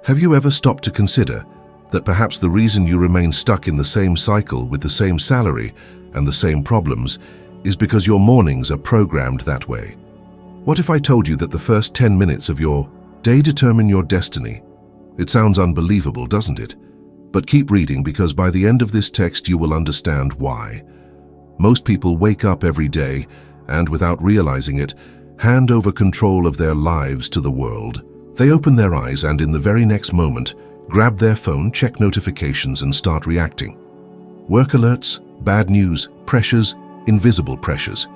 Have you ever stopped to consider that perhaps the reason you remain stuck in the same cycle with the same salary and the same problems is because your mornings are programmed that way? What if I told you that the first 10 minutes of your day determine your destiny? It sounds unbelievable, doesn't it? But keep reading, because by the end of this text you will understand why. Most people wake up every day and, without realizing it, hand over control of their lives to the world. They open their eyes and in the very next moment, grab their phone, check notifications and start reacting. Work alerts, bad news, pressures, invisible pressures.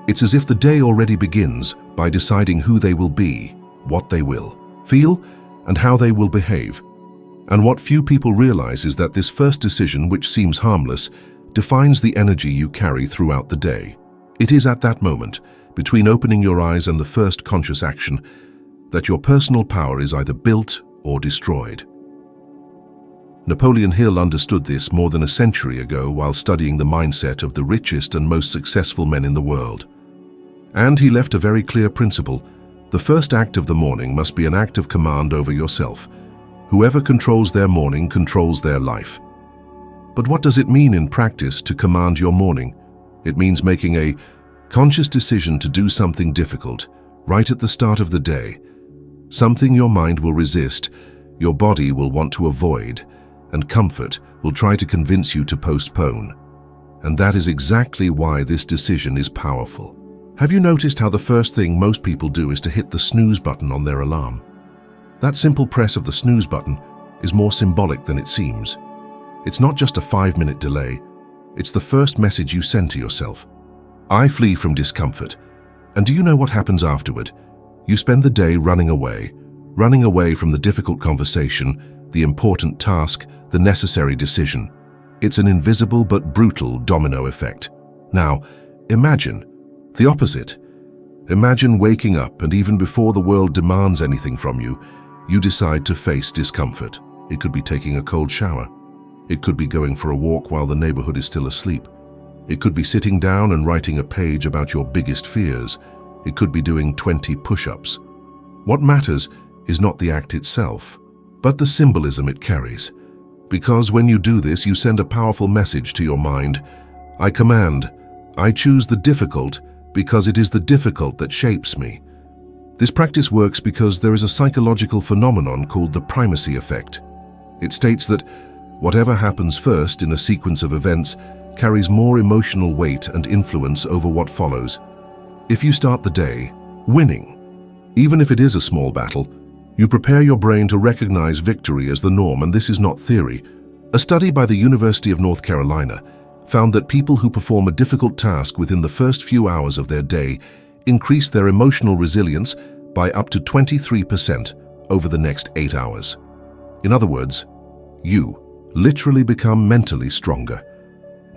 It's as if the day already begins by deciding who they will be, what they will feel, and how they will behave. And what few people realize is that this first decision, which seems harmless, defines the energy you carry throughout the day. It is at that moment, between opening your eyes and the first conscious action, that your personal power is either built or destroyed. Napoleon Hill understood this more than a century ago while studying the mindset of the richest and most successful men in the world. And he left a very clear principle: the first act of the morning must be an act of command over yourself. Whoever controls their morning controls their life. But what does it mean in practice to command your morning? It means making a conscious decision to do something difficult right at the start of the day. Something your mind will resist, your body will want to avoid, and comfort will try to convince you to postpone. And that is exactly why this decision is powerful. Have you noticed how the first thing most people do is to hit the snooze button on their alarm? That simple press of the snooze button is more symbolic than it seems. It's not just a 5-minute delay, it's the first message you send to yourself. I flee from discomfort. And do you know what happens afterward? You spend the day running away from the difficult conversation, the important task, the necessary decision. It's an invisible but brutal domino effect. Now, imagine the opposite. Imagine waking up and even before the world demands anything from you, you decide to face discomfort. It could be taking a cold shower. It could be going for a walk while the neighborhood is still asleep. It could be sitting down and writing a page about your biggest fears. It could be doing 20 push-ups. What matters is not the act itself, but the symbolism it carries. Because when you do this, you send a powerful message to your mind. I command. I choose the difficult because it is the difficult that shapes me. This practice works because there is a psychological phenomenon called the primacy effect. It states that whatever happens first in a sequence of events carries more emotional weight and influence over what follows. If you start the day winning, even if it is a small battle, you prepare your brain to recognize victory as the norm, and this is not theory. A study by the University of North Carolina found that people who perform a difficult task within the first few hours of their day increase their emotional resilience by up to 23% over the next 8 hours. In other words, you literally become mentally stronger.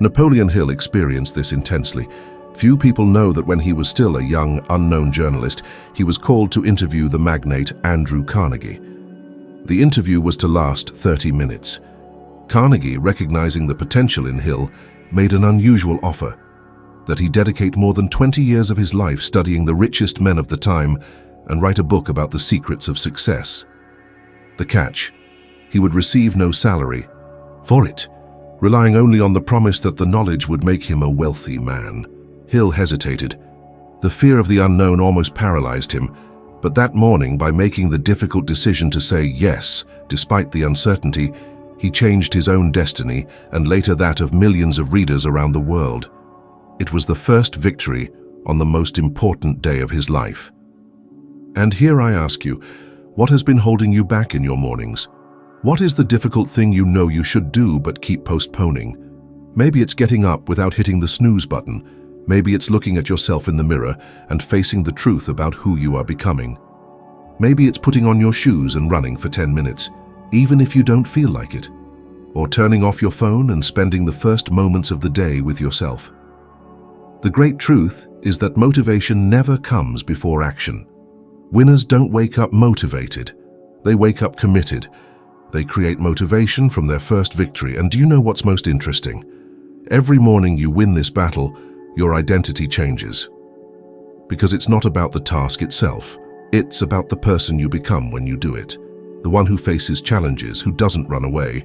Napoleon Hill experienced this intensely. Few people know that when he was still a young, unknown journalist, he was called to interview the magnate Andrew Carnegie. The interview was to last 30 minutes. Carnegie, recognizing the potential in Hill, made an unusual offer: that he dedicate more than 20 years of his life studying the richest men of the time and write a book about the secrets of success. The catch: he would receive no salary for it, relying only on the promise that the knowledge would make him a wealthy man. Hill hesitated. The fear of the unknown almost paralyzed him, but that morning, by making the difficult decision to say yes, despite the uncertainty, he changed his own destiny and later that of millions of readers around the world. It was the first victory on the most important day of his life. And here I ask you, what has been holding you back in your mornings? What is the difficult thing you know you should do but keep postponing? Maybe it's getting up without hitting the snooze button. Maybe it's looking at yourself in the mirror and facing the truth about who you are becoming. Maybe it's putting on your shoes and running for 10 minutes, even if you don't feel like it. Or turning off your phone and spending the first moments of the day with yourself. The great truth is that motivation never comes before action. Winners don't wake up motivated. They wake up committed. They create motivation from their first victory. And do you know what's most interesting? Every morning you win this battle, your identity changes. Because it's not about the task itself. It's about the person you become when you do it. the one who faces challenges, who doesn't run away,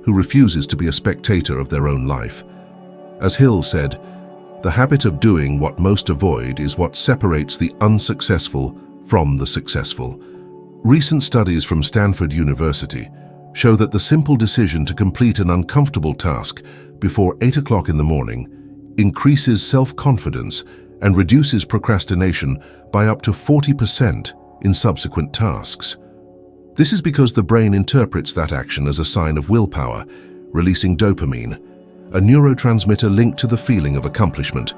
who refuses to be a spectator of their own life. As Hill said, "The habit of doing what most avoid is what separates the unsuccessful from the successful." Recent studies from Stanford University show that the simple decision to complete an uncomfortable task before 8 o'clock in the morning increases self-confidence and reduces procrastination by up to 40% in subsequent tasks. This is because the brain interprets that action as a sign of willpower, releasing dopamine, a neurotransmitter linked to the feeling of accomplishment.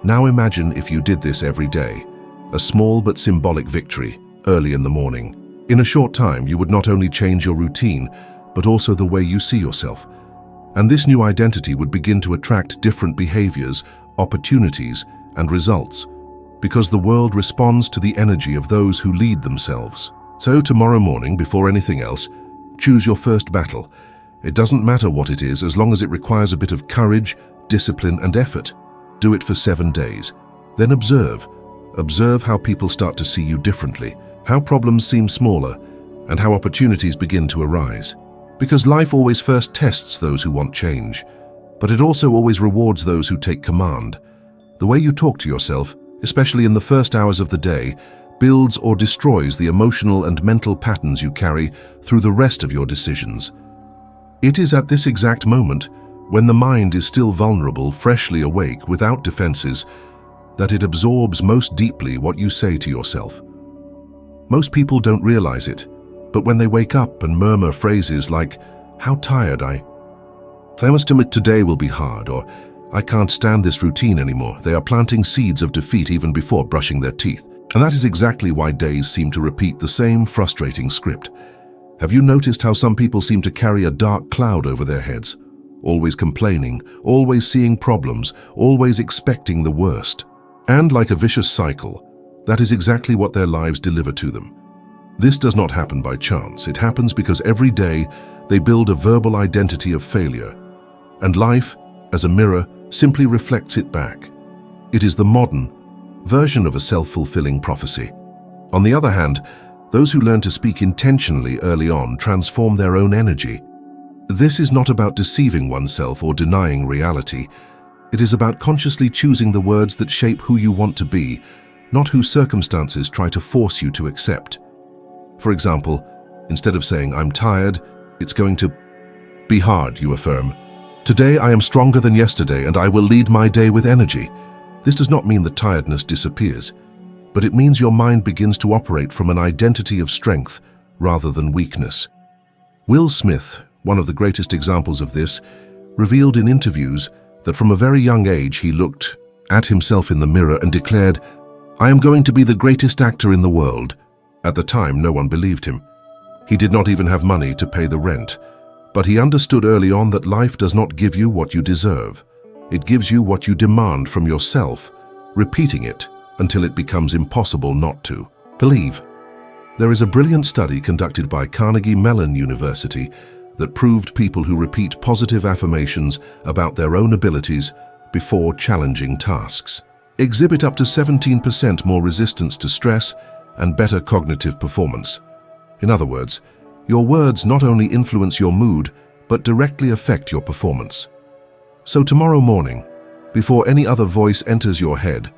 Now imagine if you did this every day, a small but symbolic victory, early in the morning. In a short time, you would not only change your routine, but also the way you see yourself. And this new identity would begin to attract different behaviors, opportunities, and results, because the world responds to the energy of those who lead themselves. So tomorrow morning, before anything else, choose your first battle. It doesn't matter what it is, as long as it requires a bit of courage, discipline, and effort. Do it for 7 days. Then observe. Observe how people start to see you differently, how problems seem smaller, and how opportunities begin to arise. Because life always first tests those who want change, but it also always rewards those who take command. The way you talk to yourself, especially in the first hours of the day, builds or destroys the emotional and mental patterns you carry through the rest of your decisions. It is at this exact moment, when the mind is still vulnerable, freshly awake, without defenses, that it absorbs most deeply what you say to yourself. Most people don't realize it, but when they wake up and murmur phrases like, "How tired I must admit today will be hard," or "I can't stand this routine anymore," they are planting seeds of defeat even before brushing their teeth. And that is exactly why days seem to repeat the same frustrating script. Have you noticed how some people seem to carry a dark cloud over their heads? Always complaining, always seeing problems, always expecting the worst. And like a vicious cycle, that is exactly what their lives deliver to them. This does not happen by chance. It happens because every day they build a verbal identity of failure. And life, as a mirror, simply reflects it back. It is the modern version of a self-fulfilling prophecy. On the other hand, those who learn to speak intentionally early on transform their own energy. This is not about deceiving oneself or denying reality. It is about consciously choosing the words that shape who you want to be, not who circumstances try to force you to accept. For example, instead of saying, "I'm tired," it's going to be hard, you affirm. "Today I am stronger than yesterday and I will lead my day with energy." This does not mean that tiredness disappears, but it means your mind begins to operate from an identity of strength rather than weakness. Will Smith, one of the greatest examples of this, revealed in interviews that from a very young age he looked at himself in the mirror and declared, "I am going to be the greatest actor in the world." At the time, no one believed him. He did not even have money to pay the rent, but he understood early on that life does not give you what you deserve. It gives you what you demand from yourself, repeating it until it becomes impossible not to believe. There is a brilliant study conducted by Carnegie Mellon University that proved people who repeat positive affirmations about their own abilities before challenging tasks exhibit up to 17% more resistance to stress and better cognitive performance. In other words, your words not only influence your mood, but directly affect your performance. So tomorrow morning, before any other voice enters your head,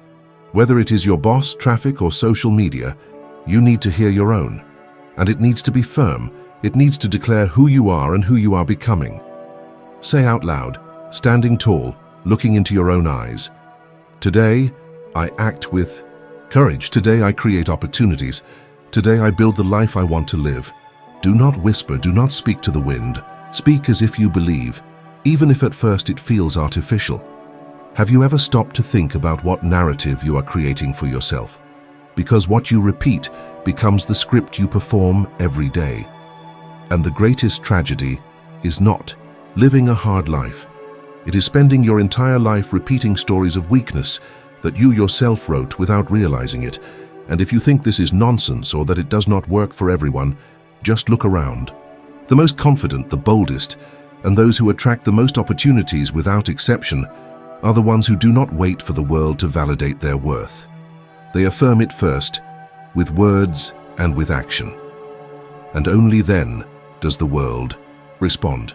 whether it is your boss, traffic, or social media, you need to hear your own. And it needs to be firm. It needs to declare who you are and who you are becoming. Say out loud, standing tall, looking into your own eyes, "Today, I act with courage. Today, I create opportunities. Today, I build the life I want to live." Do not whisper, do not speak to the wind. Speak as if you believe, even if at first it feels artificial. Have you ever stopped to think about what narrative you are creating for yourself? Because what you repeat becomes the script you perform every day. And the greatest tragedy is not living a hard life. It is spending your entire life repeating stories of weakness that you yourself wrote without realizing it. And if you think this is nonsense or that it does not work for everyone, just look around. The most confident, the boldest, and those who attract the most opportunities without exception are the ones who do not wait for the world to validate their worth. They affirm it first, with words and with action. and only then does the world respond.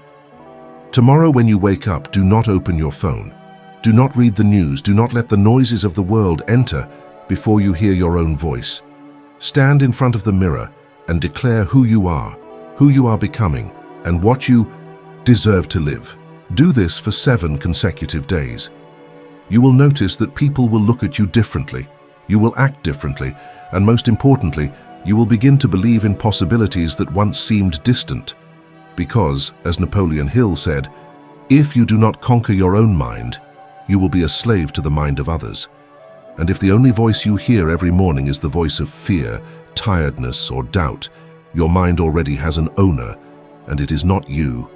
Tomorrow when you wake up, do not open your phone. Do not read the news. Do not let the noises of the world enter before you hear your own voice. Stand in front of the mirror and declare who you are becoming, and what you deserve to live. Do this for 7 consecutive days. You will notice that people will look at you differently. You will act differently, and most importantly, you will begin to believe in possibilities that once seemed distant. Because, as Napoleon Hill said, if you do not conquer your own mind, you will be a slave to the mind of others. And if the only voice you hear every morning is the voice of fear, tiredness, or doubt, your mind already has an owner, and it is not you.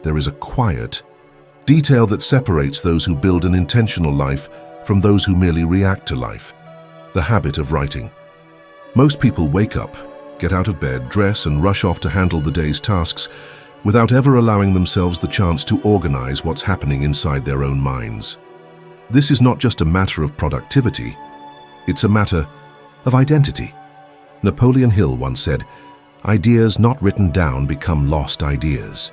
There is a quiet detail that separates those who build an intentional life from those who merely react to life: the habit of writing. Most people wake up, get out of bed, dress, and rush off to handle the day's tasks without ever allowing themselves the chance to organize what's happening inside their own minds. This is not just a matter of productivity, it's a matter of identity. Napoleon Hill once said, "Ideas not written down become lost ideas."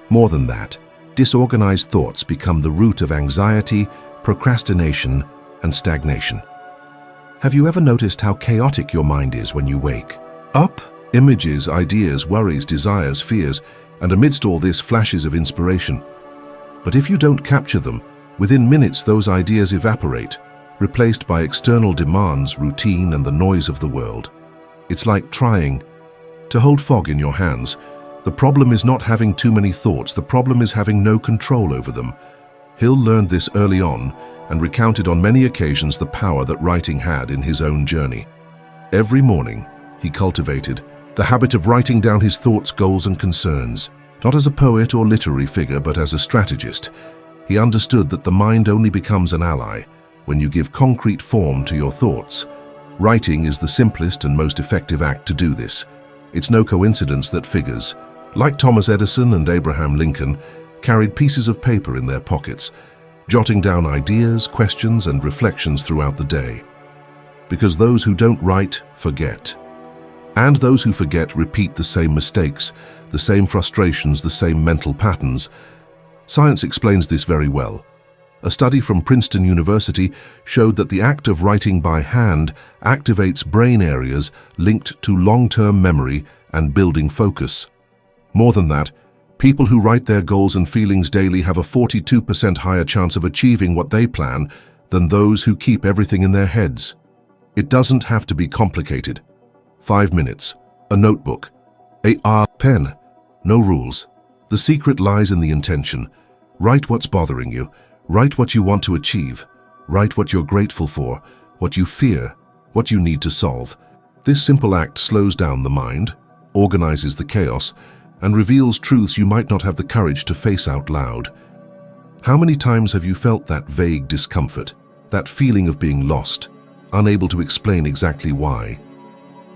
More than that, disorganized thoughts become the root of anxiety, procrastination, and stagnation. Have you ever noticed how chaotic your mind is when you wake up? Images, ideas, worries, desires, fears, and amidst all this, flashes of inspiration. But if you don't capture them, within minutes those ideas evaporate, replaced by external demands, routine, and the noise of the world. It's like trying to hold fog in your hands. The problem is not having too many thoughts, the problem is having no control over them. Hill learned this early on and recounted on many occasions the power that writing had in his own journey. Every morning, he cultivated the habit of writing down his thoughts, goals, and concerns, not as a poet or literary figure, but as a strategist. He understood that the mind only becomes an ally when you give concrete form to your thoughts. Writing is the simplest and most effective act to do this. It's no coincidence that figures like Thomas Edison and Abraham Lincoln carried pieces of paper in their pockets, jotting down ideas, questions, and reflections throughout the day. Because those who don't write forget. And those who forget repeat the same mistakes, the same frustrations, the same mental patterns. Science explains this very well. A study from Princeton University showed that the act of writing by hand activates brain areas linked to long-term memory and building focus. More than that, people who write their goals and feelings daily have a 42% higher chance of achieving what they plan than those who keep everything in their heads. It doesn't have to be complicated. 5 minutes, a notebook, a pen, no rules. The secret lies in the intention. Write what's bothering you. Write what you want to achieve. Write what you're grateful for, what you fear, what you need to solve. This simple act slows down the mind, organizes the chaos, and reveals truths you might not have the courage to face out loud. How many times have you felt that vague discomfort, that feeling of being lost, unable to explain exactly why?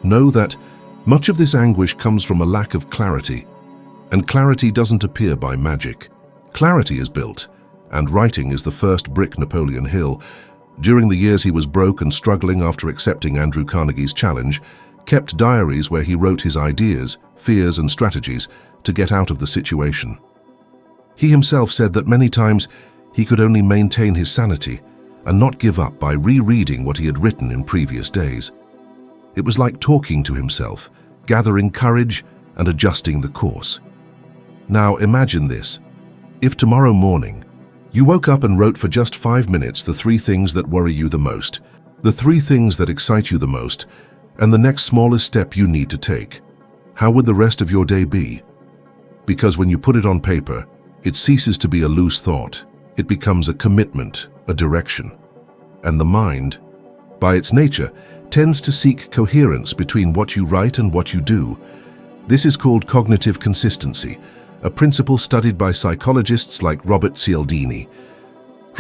Know that much of this anguish comes from a lack of clarity, and clarity doesn't appear by magic. Clarity is built, and writing is the first brick. Napoleon Hill, during the years he was broke and struggling after accepting Andrew Carnegie's challenge, kept diaries where he wrote his ideas, fears, and strategies to get out of the situation. He himself said that many times he could only maintain his sanity and not give up by rereading what he had written in previous days. It was like talking to himself, gathering courage and adjusting the course. Now imagine this. If tomorrow morning you woke up and wrote for just 5 minutes the 3 things that worry you the most, the 3 things that excite you the most, and the next smallest step you need to take, how would the rest of your day be? Because when you put it on paper, it ceases to be a loose thought. It becomes a commitment, a direction. And the mind, by its nature, tends to seek coherence between what you write and what you do. This is called cognitive consistency, a principle studied by psychologists like Robert Cialdini.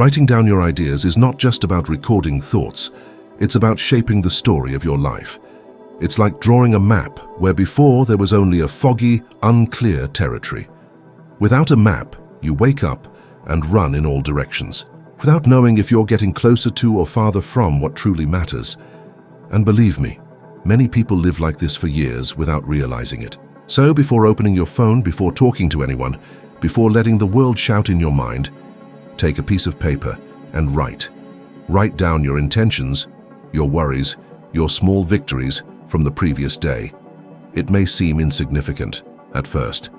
Writing down your ideas is not just about recording thoughts, it's about shaping the story of your life. It's like drawing a map where before there was only a foggy, unclear territory. Without a map, you wake up and run in all directions, without knowing if you're getting closer to or farther from what truly matters. And believe me, many people live like this for years without realizing it. So before opening your phone, before talking to anyone, before letting the world shout in your mind, take a piece of paper and write. Write down your intentions, your worries, your small victories from the previous day. It may seem insignificant at first,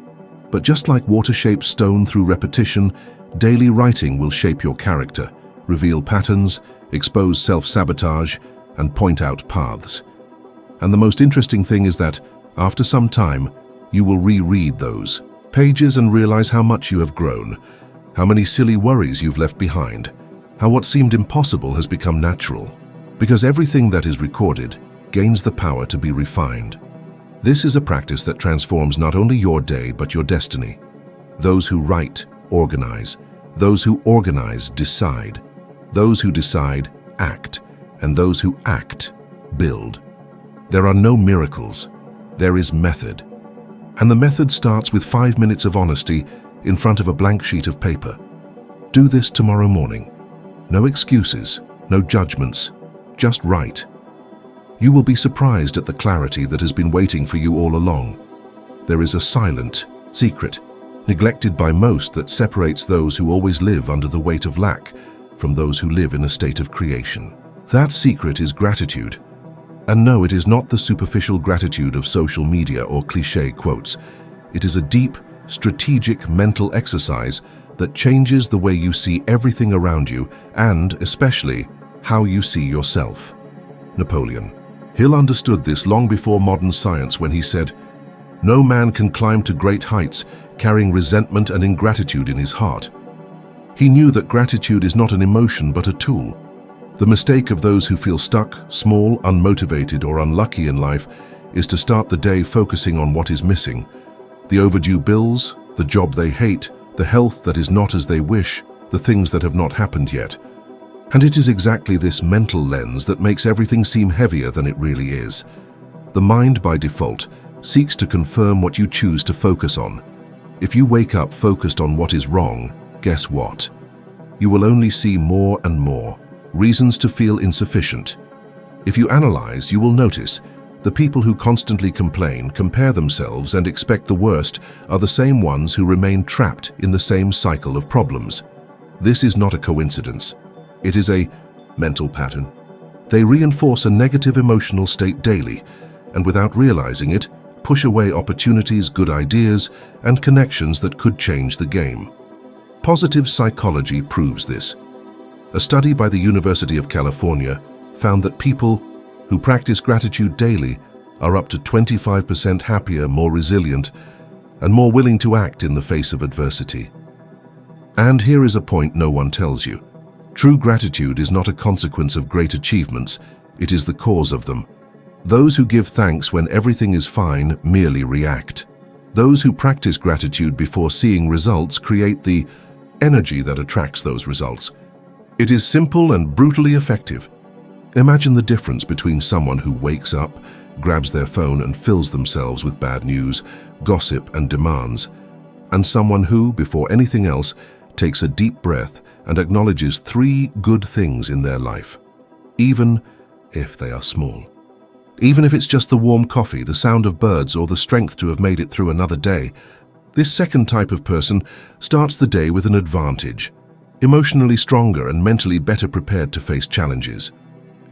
but just like water shapes stone through repetition, daily writing will shape your character, reveal patterns, expose self-sabotage, and point out paths. And the most interesting thing is that, after some time, you will reread those pages and realize how much you have grown, how many silly worries you've left behind, how what seemed impossible has become natural. Because everything that is recorded gains the power to be refined. This is a practice that transforms not only your day but your destiny. Those who write, organize. Those who organize, decide. Those who decide, act. And those who act, build. There are no miracles. There is method. And the method starts with 5 minutes of honesty in front of a blank sheet of paper. Do this tomorrow morning. No excuses, no judgments, just write. You will be surprised at the clarity that has been waiting for you all along. There is a silent secret, neglected by most, that separates those who always live under the weight of lack from those who live in a state of creation. That secret is gratitude. And no, it is not the superficial gratitude of social media or cliché quotes. It is a deep, strategic mental exercise that changes the way you see everything around you and, especially, how you see yourself. Napoleon Hill understood this long before modern science when he said, "No man can climb to great heights carrying resentment and ingratitude in his heart." He knew that gratitude is not an emotion but a tool. The mistake of those who feel stuck, small, unmotivated, or unlucky in life is to start the day focusing on what is missing. The overdue bills, the job they hate, the health that is not as they wish, the things that have not happened yet. And it is exactly this mental lens that makes everything seem heavier than it really is. The mind, by default, seeks to confirm what you choose to focus on. If you wake up focused on what is wrong, guess what? You will only see more and more reasons to feel insufficient. If you analyze, you will notice the people who constantly complain, compare themselves, and expect the worst are the same ones who remain trapped in the same cycle of problems. This is not a coincidence. It is a mental pattern. They reinforce a negative emotional state daily, and without realizing it, push away opportunities, good ideas, and connections that could change the game. Positive psychology proves this. A study by the University of California found that people who practice gratitude daily are up to 25% happier, more resilient, and more willing to act in the face of adversity. And here is a point no one tells you. True gratitude is not a consequence of great achievements, it is the cause of them. Those who give thanks when everything is fine merely react. Those who practice gratitude before seeing results create the energy that attracts those results. It is simple and brutally effective. Imagine the difference between someone who wakes up, grabs their phone and fills themselves with bad news, gossip and demands, and someone who, before anything else, takes a deep breath and acknowledges 3 good things in their life, even if they are small. Even if it's just the warm coffee, the sound of birds, or the strength to have made it through another day. This second type of person starts the day with an advantage, emotionally stronger and mentally better prepared to face challenges.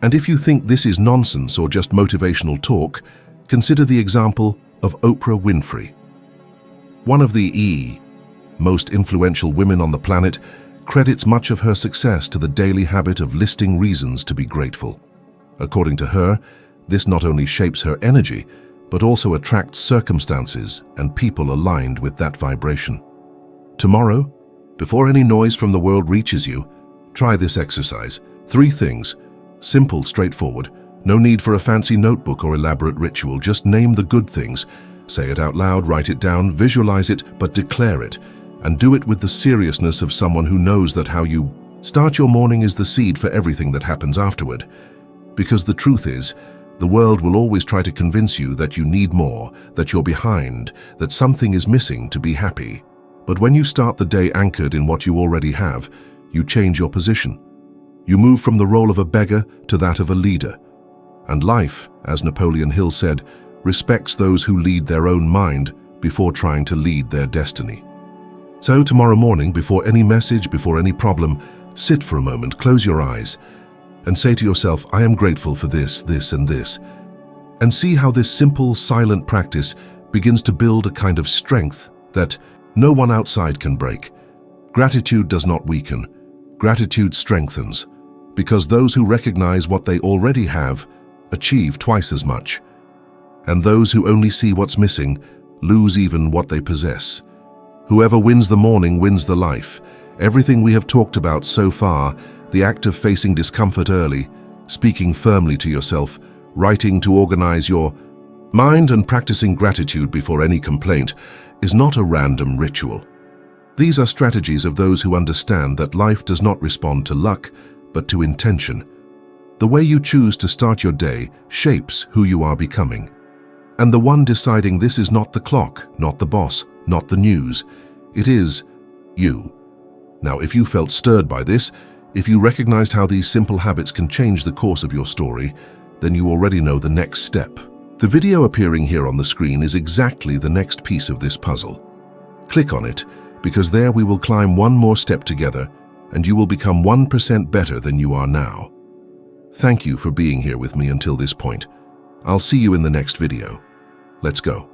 And if you think this is nonsense or just motivational talk, consider the example of Oprah Winfrey. One of the most influential women on the planet, credits much of her success to the daily habit of listing reasons to be grateful. According to her, this not only shapes her energy, but also attracts circumstances and people aligned with that vibration. Tomorrow, before any noise from the world reaches you, try this exercise. 3 things. Simple, straightforward. No need for a fancy notebook or elaborate ritual. Just name the good things. Say it out loud, write it down, visualize it, but declare it. And do it with the seriousness of someone who knows that how you start your morning is the seed for everything that happens afterward. Because the truth is, the world will always try to convince you that you need more, that you're behind, that something is missing to be happy. But when you start the day anchored in what you already have, you change your position. You move from the role of a beggar to that of a leader. And life, as Napoleon Hill said, respects those who lead their own mind before trying to lead their destiny. So tomorrow morning, before any message, before any problem, sit for a moment, close your eyes, and say to yourself, I am grateful for this, this, and this. And see how this simple, silent practice begins to build a kind of strength that no one outside can break. Gratitude does not weaken. Gratitude strengthens, because those who recognize what they already have achieve twice as much. And those who only see what's missing lose even what they possess. Whoever wins the morning wins the life. Everything we have talked about so far, the act of facing discomfort early, speaking firmly to yourself, writing to organize your mind, and practicing gratitude before any complaint, is not a random ritual. These are strategies of those who understand that life does not respond to luck, but to intention. The way you choose to start your day shapes who you are becoming. And the one deciding this is not the clock, not the boss, not the news. It is you. Now, if you felt stirred by this, if you recognized how these simple habits can change the course of your story, then you already know the next step. The video appearing here on the screen is exactly the next piece of this puzzle. Click on it, because there we will climb one more step together, and you will become 1% better than you are now. Thank you for being here with me until this point. I'll see you in the next video. Let's go.